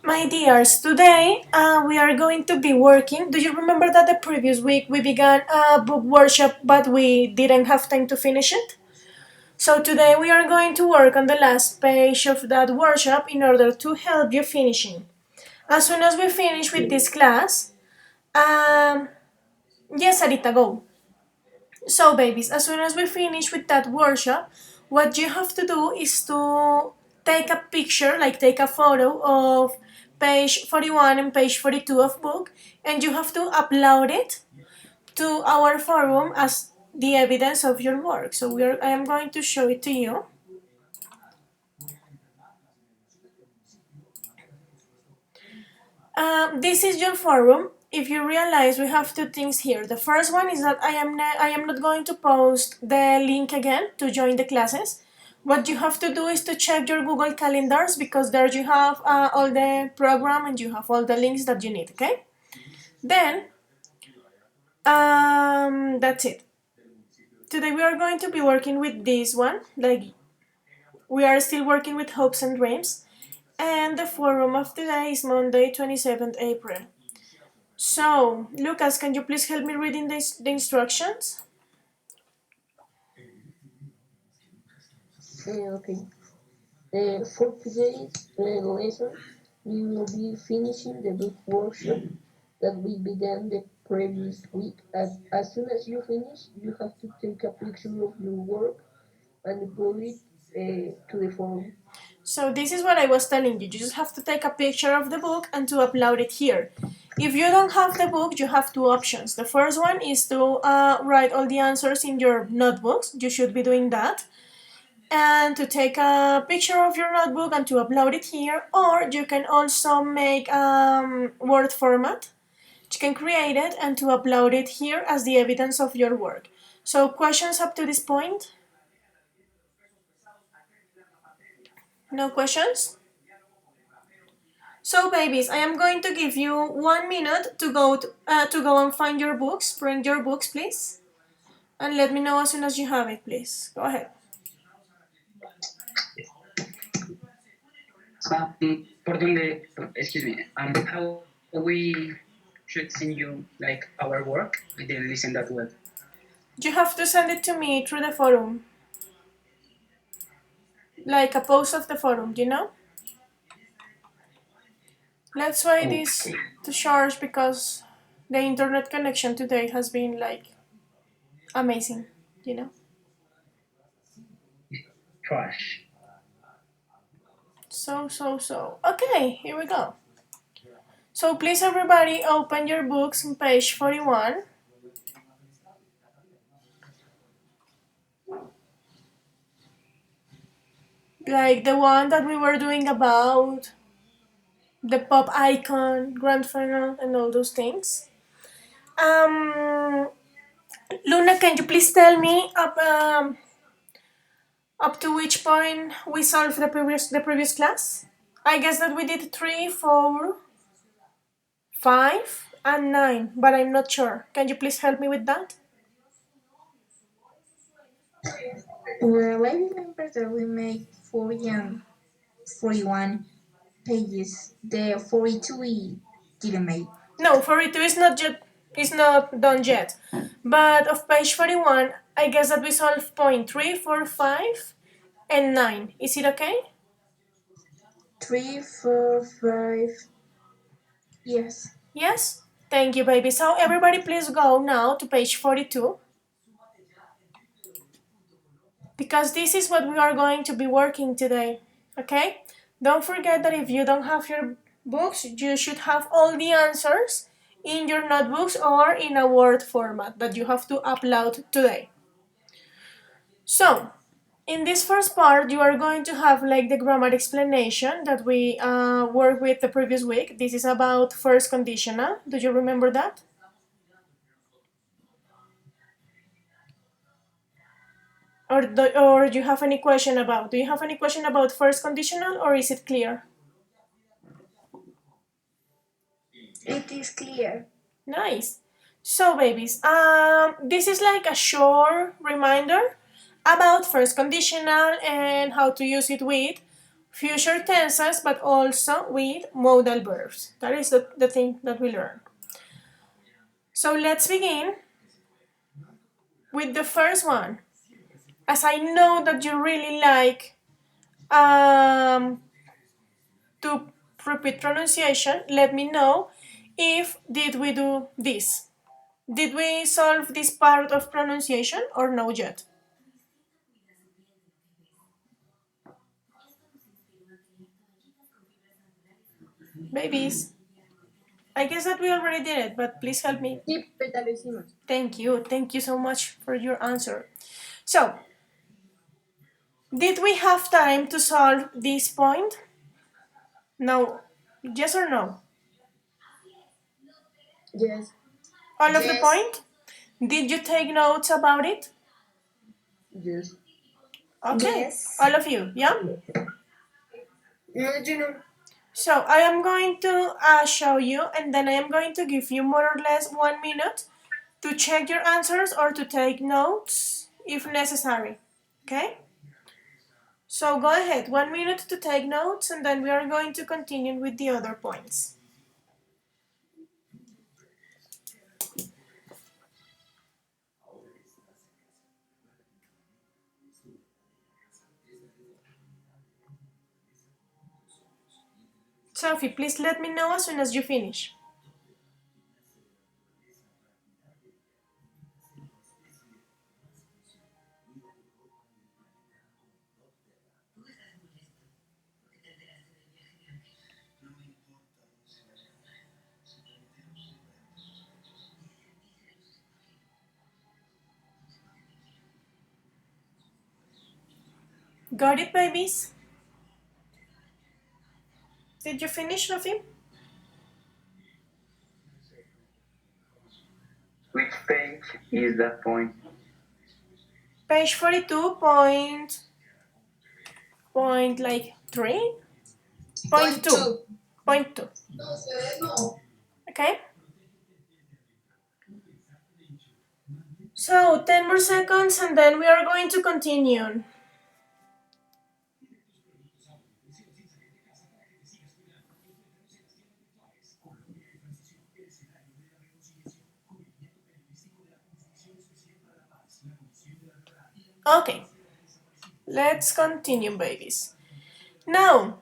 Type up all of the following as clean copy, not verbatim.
My dears, today we are going to be working. Do you remember that the previous week we began a book workshop but we didn't have time to finish it? So today we are going to work on the last page of that workshop in order to help you finishing. As soon as we finish with this class, um, yes, Sarita, go. So, babies, as soon as we finish with that workshop, what you have to do is to take a picture, like take a photo of page 41 and page 42 of book, and you have to upload it to our forum as the evidence of your work. So I am going to show it to you. This is your forum. If you realize, we have two things here. The first one is that I am not going to post the link again to join the classes. What you have to do is to check your Google calendars, because there you have all the program and you have all the links that you need. Okay. Then that's it. Today we are going to be working with this one. Like, we are still working with hopes and dreams, and the forum of today is Monday, 27th April. So, Lucas, can you please help me reading the instructions? Okay. For today's lesson, we will be finishing the book workshop that we began the previous week. As soon as you finish, you have to take a picture of your work and upload it to the forum. So this is what I was telling you. You just have to take a picture of the book and to upload it here. If you don't have the book, you have two options. The first one is to write all the answers in your notebooks. You should be doing that. And to take a picture of your notebook and to upload it here. Or you can also make Word format. You can create it and to upload it here as the evidence of your work. So, questions up to this point? No questions? So, babies, I am going to give you 1 minute to go and find your books. Bring your books, please, and let me know as soon as you have it, please. Go ahead. Por donde, excuse me, how we should send you like our work? I didn't listen that well. You have to send it to me through the forum, like a post of the forum, you know? Let's try this to charge because the internet connection today has been like amazing, you know? Trash. So. Okay, here we go. So please, everybody, open your books on page 41. Like the one that we were doing about the pop icon, grand final, and all those things. Um, Luna, can you please tell me up to which point we solved the previous class? I guess that we did 3, 4, 5, and 9, but I'm not sure. Can you please help me with that? Well, I remember that we made 40 and 41 pages. The 42 we didn't make. No, 42 is not done yet. But of page 41, I guess that we solved point 3, 4, 5, and 9. Is it okay? 3, 4, 5. Yes. Yes? Thank you, baby. So everybody please go now to page 42, because this is what we are going to be working today. Okay? Don't forget that if you don't have your books, you should have all the answers in your notebooks or in a Word format that you have to upload today. So, in this first part, you are going to have like the grammar explanation that we worked with the previous week. This is about first conditional. Do you remember that? Or do you have any question about? Do you have any question about first conditional, or is it clear? It is clear. Nice. So, babies, this is like a short reminder about first conditional and how to use it with future tenses, but also with modal verbs. That is the thing that we learn. So let's begin with the first one. As I know that you really like to repeat pronunciation, let me know if did we do this. Did we solve this part of pronunciation or no yet? Babies. I guess that we already did it, but please help me. Sí, pero ya lo hicimos. Thank you. Thank you so much for your answer. So, did we have time to solve this point? No. Yes or no? Yes. All of the point? Did you take notes about it? Yes. Okay. Yes. All of you, yeah? No, you know. So I am going to show you and then I am going to give you more or less 1 minute to check your answers or to take notes if necessary. Okay? So go ahead, 1 minute to take notes and then we are going to continue with the other points. Sophie, please let me know as soon as you finish. Got it, babies? Did you finish, Sophie? Which page is that point? Page 42, point like 3? Point 2. Point 2. Okay? So 10 more seconds and then we are going to continue. Okay, let's continue, babies. Now,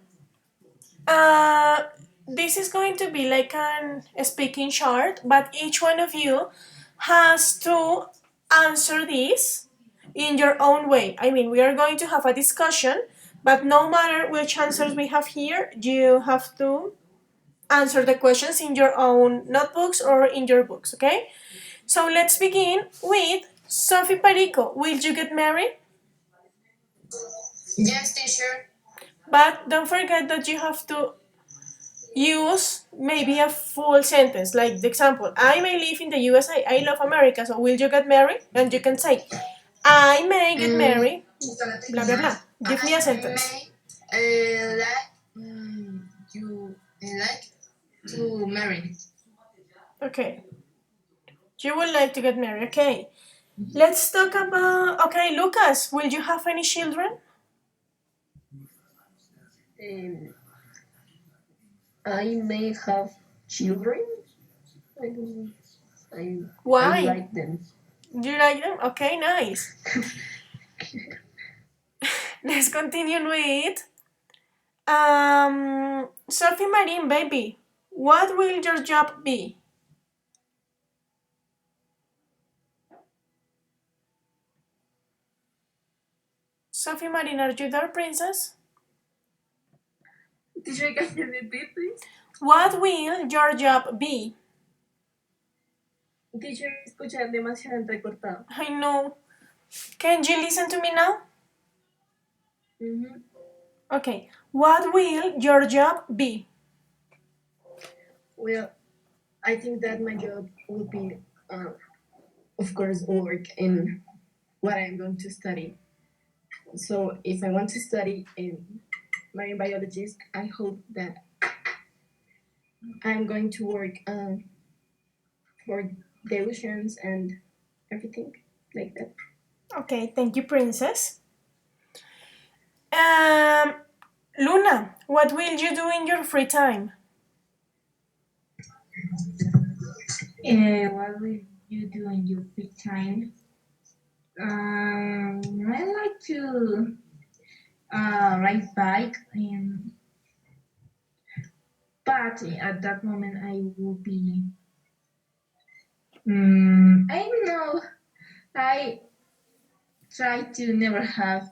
uh, this is going to be like a speaking chart, but each one of you has to answer this in your own way. I mean, we are going to have a discussion, but no matter which answers we have here, you have to answer the questions in your own notebooks or in your books, okay? So let's begin with Sophie Perico. Will you get married? Yes, teacher. But don't forget that you have to use maybe a full sentence. Like the example, I may live in the USA. I love America. So will you get married? And you can say, I may get married. Blah blah blah. Give me a sentence. Like you like to marry. Okay. You would like to get married. Okay. Let's talk about. Okay, Lucas, will you have any children? Um, I may have children. I don't know. I Why? like them. Do you like them? Okay, nice. Let's continue with Sophie Marin, baby. What will your job be? Sophie Marin, are you there, princess? Teacher, can you repeat, please? What will your job be? Teacher, escuchar demasiado entrecortado. I know. Can you listen to me now? Mm-hmm. Okay. What will your job be? Well, I think that my job will be, of course, work in what I'm going to study. So if I want to study in marine biologist, I hope that I'm going to work for the oceans and everything like that. Okay, thank you, princess. Um, Luna, what will you do in your free time? What will you do in your free time? I like to ride bike, but at that moment I will be. I don't know. I try to never have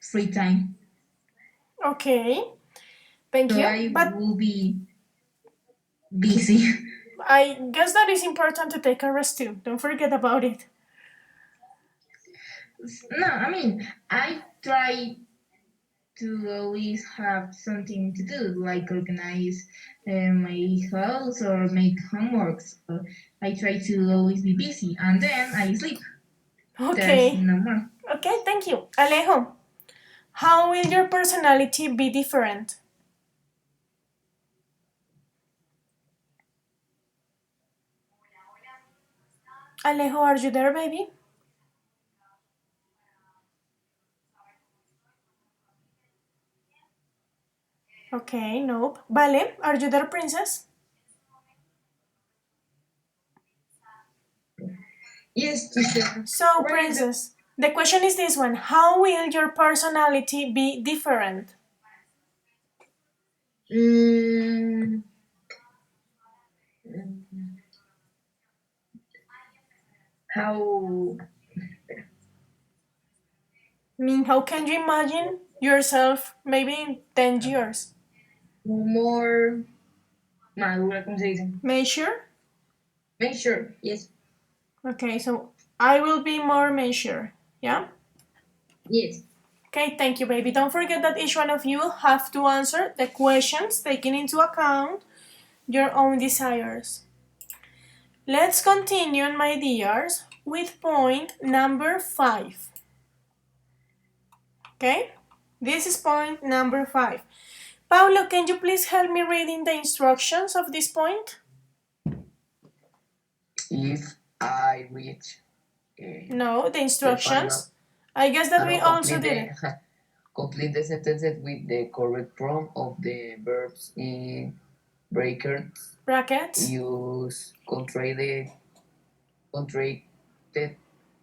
free time, Okay, thank so you. I But will be busy. I guess that is important to take a rest too. Don't forget about it. No, I mean I try to always have something to do, like organize my house or make homeworks. I try to always be busy, and then I sleep. There's Okay. no more. Okay, thank you. Alejo, how will your personality be different? Alejo, are you there, baby? Okay, nope. Vale, are you there, princess? Yes, teacher. So, What is the princess, the question is this one. How will your personality be different? mm, how I mean, how can you imagine yourself maybe in 10 years? more madura, ¿cómo se dice? Measure? Make sure. Yes. Okay, so I will be more measured. Yeah? Yes. Okay, thank you, baby. Don't forget that each one of you have to answer the questions taking into account your own desires. Let's continue, my dears, with point number 5. Okay? This is point number 5. Paulo, can you please help me reading the instructions of this point? If I reach No, the the final, instructions. I guess that we no, also did it. complete the sentences with the correct form of the verbs in brackets. Brackets, Use contracted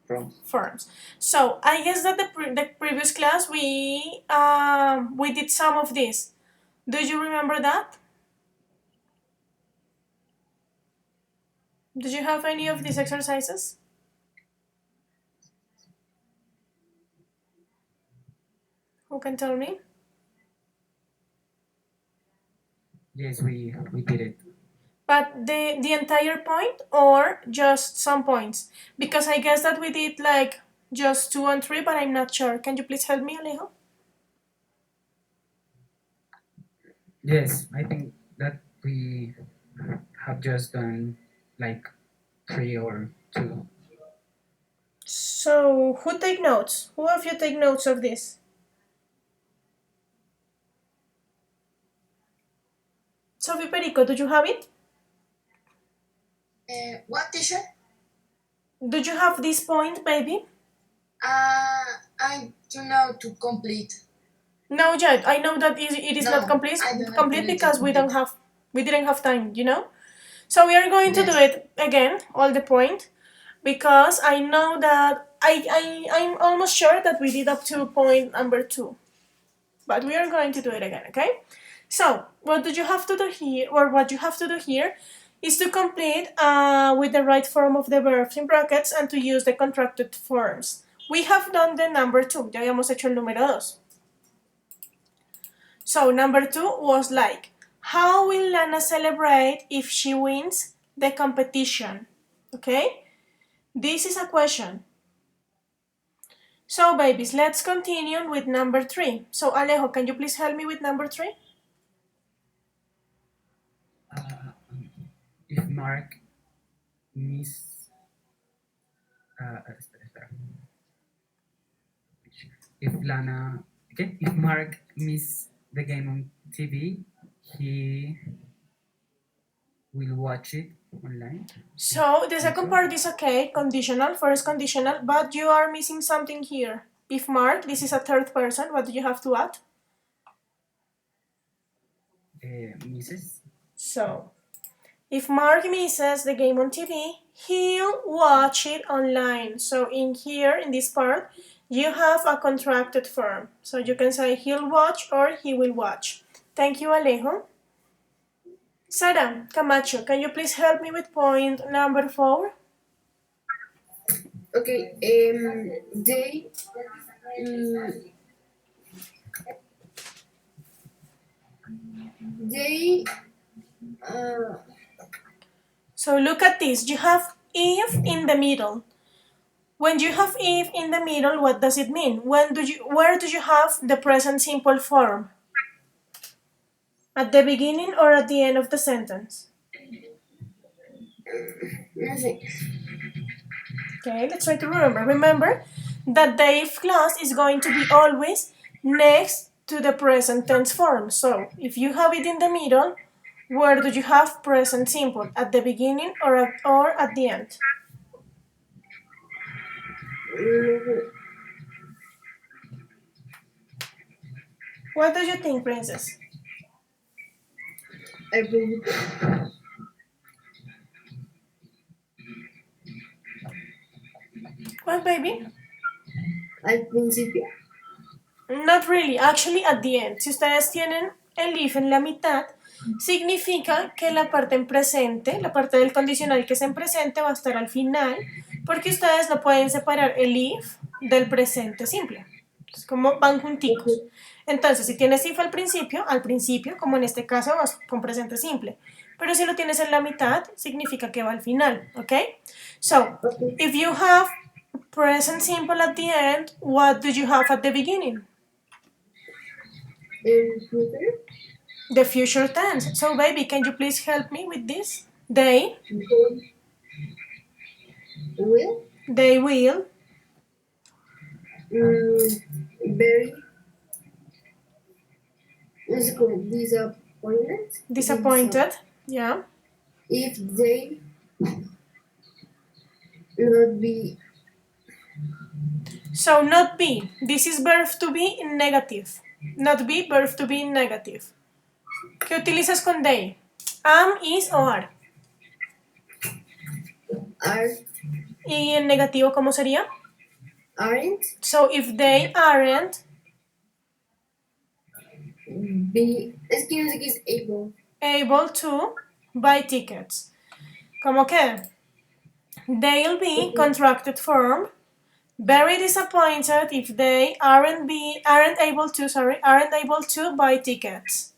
forms. forms. So I guess that the previous class we did some of this. Do you remember that? Did you have any of these exercises? Who can tell me? Yes, we did it. But the entire point or just some points? Because I guess that we did like just 2 and 3, but I'm not sure. Can you please help me, Alejo? Yes, I think that we have just done like three or two. So who take notes? Who of you take notes of this? Sophie Perico, do you have it? What teacher? Do you have this point, baby? I do know to complete. No, yet. I know that it is not No, complete I do not complete complete to because complete. we didn't have time, So we are going to do Yes. it again, all the point, because I know that I'm almost sure that we did up to point number 2, but we are going to do it again, okay? So what do you have to do here, or what you have to do here, is to complete with the right form of the verbs in brackets and to use the contracted forms. We have done the number 2, ya habíamos hecho el número 2. So number 2 was like, how will Lana celebrate if she wins the competition? Okay? This is a question. So babies, let's continue with number 3. So Alejo, can you please help me with number 3? Uh, if Mark miss, espera. If Lana, okay, if Mark miss the game on TV, he will watch it online. So the second Also, part is okay, conditional, first conditional, but you are missing something here. If Mark, this is a third person, what do you have to add? misses. So, if Mark misses the game on TV, he'll watch it online. So, in here, in this part, you have a contracted form. So, you can say he'll watch or he will watch. Thank you, Alejo. Sara Camacho, can you please help me with point number 4? Okay, mm, they, uh, So look at this. You have if in the middle. When you have if in the middle, what does it mean? Where do you have the present simple form? At the beginning or at the end of the sentence? nothing. Okay, let's try to remember. Remember that the if clause is going to be always next to the present tense form. So if you have it in the middle, where do you have present simple? At the beginning or at the end? Mm, What do you think, princess? I believe What, baby? al principio. Not really, actually at the end. Si ustedes tienen el if en la mitad, significa que la parte en presente, la parte del condicional que es en presente va a estar al final, porque ustedes no pueden separar el if del presente simple. Es como van junticos. Okay, Entonces, si tienes if al principio, como en este caso, vas con presente simple. Pero si lo tienes en la mitad, significa que va al final, ¿ok? So, okay. if you have present simple at the end, what do you have at the beginning? Future, The future tense. So, baby, can you please help me with this? They, they will, they will, mm, very, disappointed. disappointed. Yeah. If they not be, So, not be. This is verb to be in negative. Not be, verb to be in negative. ¿Qué utilizas con they? Am, is o are. are, ¿Y en negativo cómo sería? aren't, So, if they aren't es que no sé qué es able. able to buy tickets. ¿Cómo que? They'll be Okay, contracted firm very disappointed if they aren't able to buy tickets.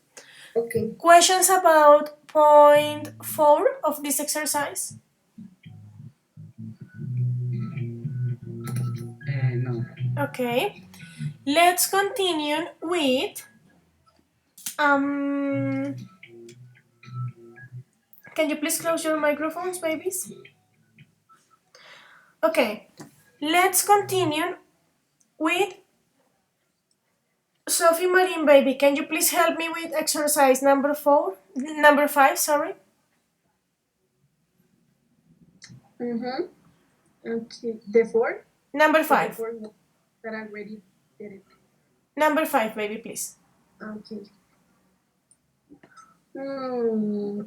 okay. Questions about point 4 of this exercise? No. Okay. Let's continue with um can you please close your microphones, babies? Okay. Let's continue with Sophie Marine, baby. Can you please help me with exercise number 5, sorry? Mm-hmm. Okay. The four? Number Or the 5. four that I already did it. Number 5, baby, please. Okay. Hmm.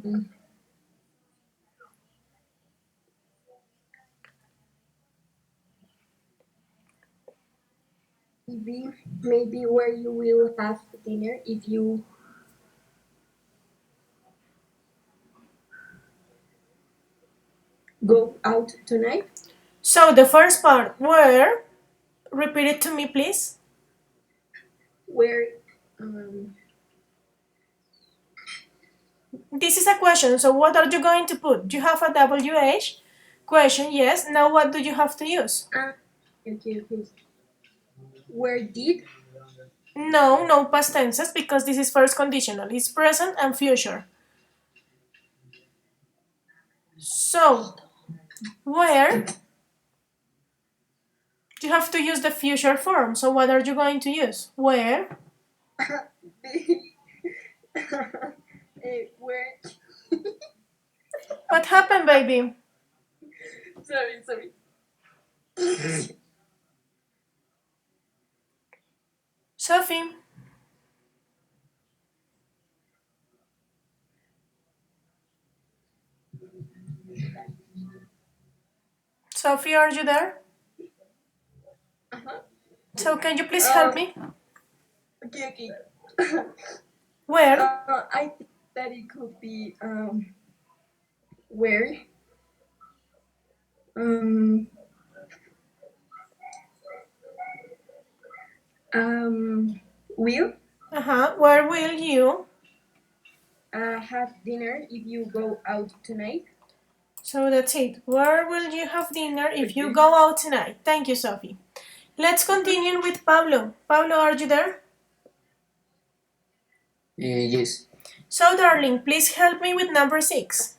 Maybe where you will have dinner if you go out tonight. So the first part, where? Repeat it to me, please. Where um This is a question, so what are you going to put? You have a WH question, yes. Now what do you have to use? okay. Where did No, no past tenses because this is first conditional. It's present and future. So, where? You have to use the future form. So what are you going to use? Where? where What happened, baby? sorry. Sophie? Sophie, are you there? Uh-huh. So can you please help me? Okay. Where? I think that it could be where um will Where will you? have dinner if you go out tonight. So that's it. Where will you have dinner if you go out tonight? Thank you, Sophie. Let's continue with Pablo. Pablo, are you there? Yes. So, darling, please help me with number 6.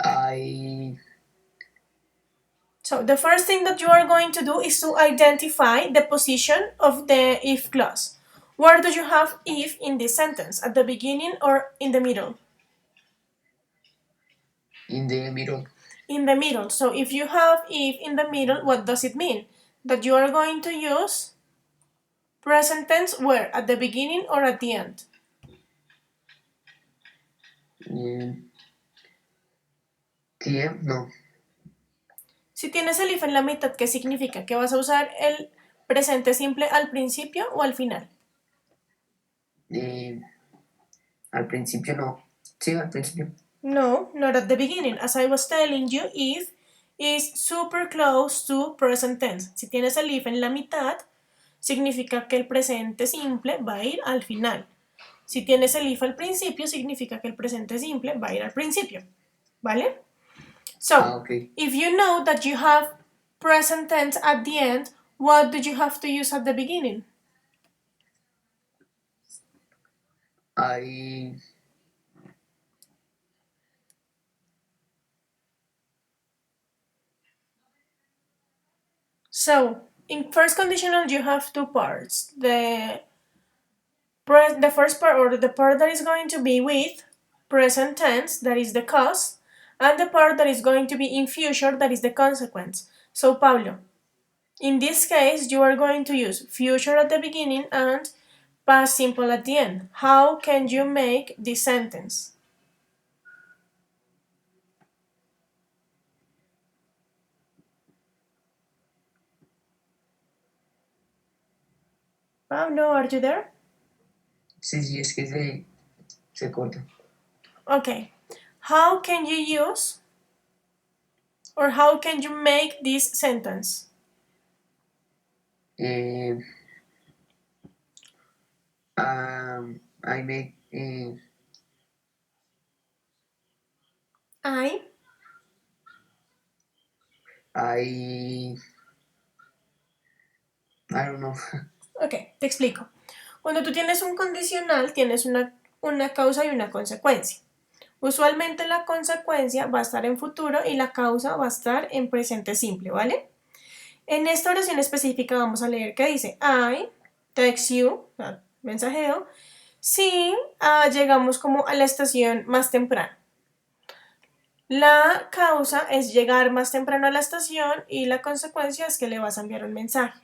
I So, the first thing that you are going to do is to identify the position of the if clause. Where do you have if in this sentence? At the beginning or in the middle? in the middle. In the middle. So, if you have if in the middle, what does it mean? That you are going to use present tense where? At the beginning or at the end? TM, no. Si tienes el if en la mitad, ¿qué significa? ¿Que vas a usar el presente simple al principio o al final? Eh, Al principio no. Sí, al principio. No, not at the beginning. As I was telling you, if is super close to present tense. Si tienes el if en la mitad, significa que el presente simple va a ir al final. Si tienes el if al principio, significa que el presente simple va a ir al principio. ¿Vale? So, Okay. if you know that you have present tense at the end, what do you have to use at the beginning? I So, in first conditional, you have two parts. The first part, or the part that is going to be with present tense, that is the cause, and the part that is going to be in future, that is the consequence. So, Pablo, in this case, you are going to use future at the beginning and past simple at the end. How can you make this sentence? Pablo, are you there? sí, es que se corta. Okay. How can you use or how can you make this sentence? Eh, I make I. I don't know. Ok, te explico. Cuando tú tienes un condicional, tienes una causa y una consecuencia. Usualmente la consecuencia va a estar en futuro y la causa va a estar en presente simple, ¿vale? En esta oración específica vamos a leer que dice I text you, o sea, mensajeo, si llegamos como a la estación más temprano. La causa es llegar más temprano a la estación y la consecuencia es que le vas a enviar un mensaje.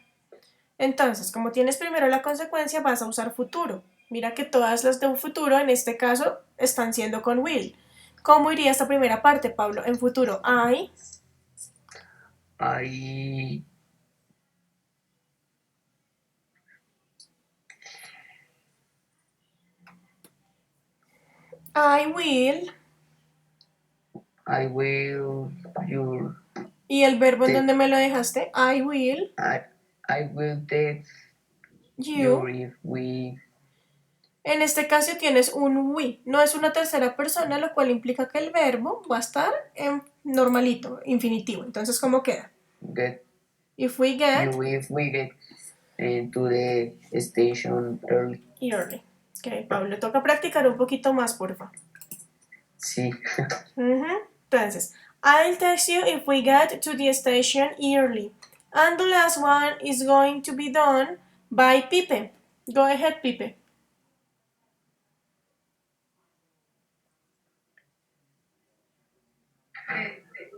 Entonces, como tienes primero la consecuencia, vas a usar futuro. Mira que todas las de un futuro, en este caso, están siendo con will. ¿Cómo iría esta primera parte, Pablo? En futuro, I I will. I will your ¿Y el verbo en te, donde me lo dejaste? I will. I will text you You. if we En este caso tienes un we. No es una tercera persona, lo cual implica que el verbo va a estar en normalito, infinitivo. Entonces, ¿cómo queda? get If we get you if we get to the station early. early. Ok, Pablo, toca practicar un poquito más, porfa. Sí. Entonces, I'll text you if we get to the station early. And the last one is going to be done by Pipe. Go ahead, Pipe.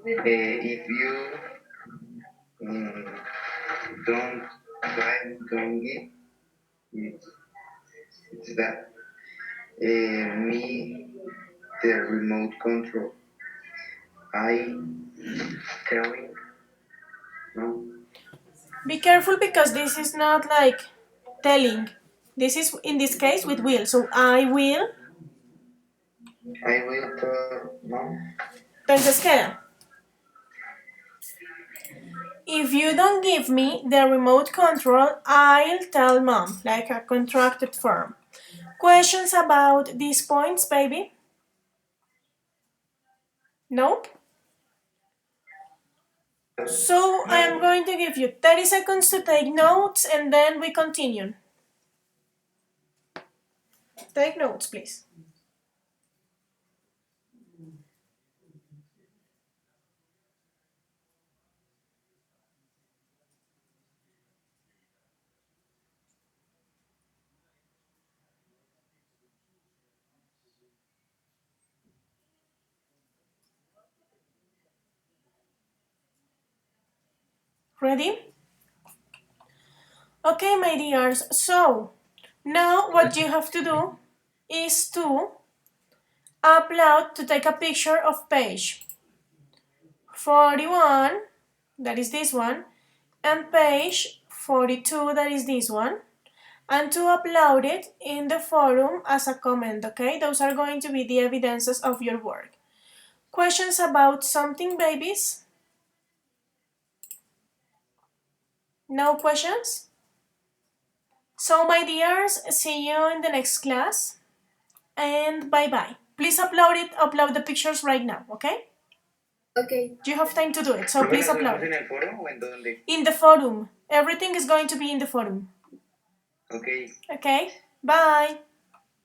If you um, don't try doing it, it's that me the remote control. I telling no. Be careful because this is not like telling. This is in this case with will. So I will. I will tell no. Entonces queda. If you don't give me the remote control, I'll tell mom, like a contracted form. Questions about these points, baby? Nope. So I am going to give you 30 seconds to take notes and then we continue. Take notes, please. Ready? Okay, my dears. So now what you have to do is to upload to take a picture of page 41, that is this one, and page 42, that is this one, and to upload it in the forum as a comment, okay? Those are going to be the evidences of your work. Questions about something, babies? No questions? So, my dears, see you in the next class, and bye-bye. Please upload the pictures right now, okay? Okay. You have time to do it, so please upload ¿En it. el foro o en dónde? In the forum. Everything is going to be in the forum. Okay. Okay? Bye.